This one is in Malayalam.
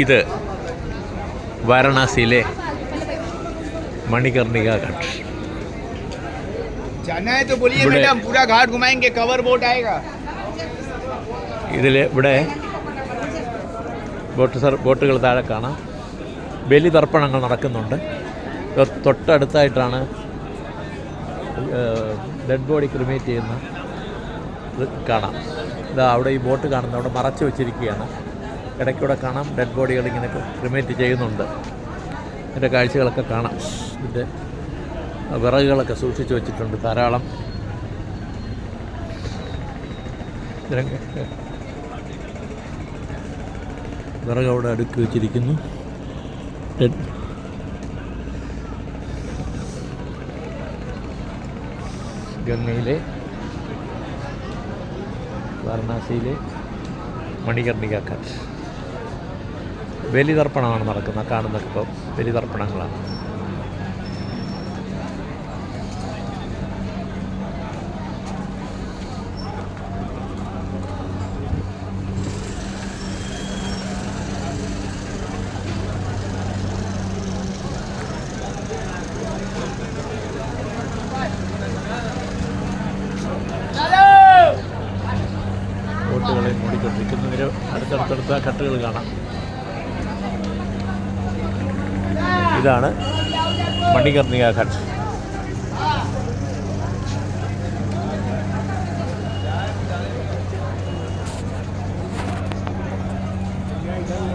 ഇത് വാരണാസിയിലെ മണികർണിക ഘാട്ട്. ഇവിടെ ബോട്ടുകൾ താഴെ കാണാം. ബലിതർപ്പണങ്ങൾ നടക്കുന്നുണ്ട്. തൊട്ടടുത്തായിട്ടാണ് ഡെഡ് ബോഡി ക്രിമേറ്റ് ചെയ്യുന്ന ഇത് കാണാം. ഇതാ അവിടെ ഈ ബോട്ട് കാണുന്നത് അവിടെ മറച്ചു വെച്ചിരിക്കുകയാണ്. ഇടയ്ക്കൂടെ കാണാം ഡെഡ് ബോഡികൾ ഇങ്ങനെ ക്രിമേറ്റ് ചെയ്യുന്നുണ്ട്. ഇതിൻ്റെ കാഴ്ചകളൊക്കെ കാണാം. ഇതിൻ്റെ വിറകുകളൊക്കെ സൂക്ഷിച്ചു വെച്ചിട്ടുണ്ട് ധാരാളം. വിറക് അവിടെ അടുക്കി വെച്ചിരിക്കുന്നു. ഗംഗയിലെ വാരണാസിയിലെ മണികർണിക ഘാട്ട്. ബലിതർപ്പണമാണ് നടക്കുന്നത്. കാണുന്നത് ഇപ്പോൾ ബലിതർപ്പണങ്ങളാണ്. ബോട്ടുകളെ മൂടിക്കൊണ്ടിരിക്കുന്നതിന് അടുത്തടുത്തടുത്ത ഘട്ടുകൾ കാണാം. ഇതാണ് മണികർണിക ഘാട്ട്.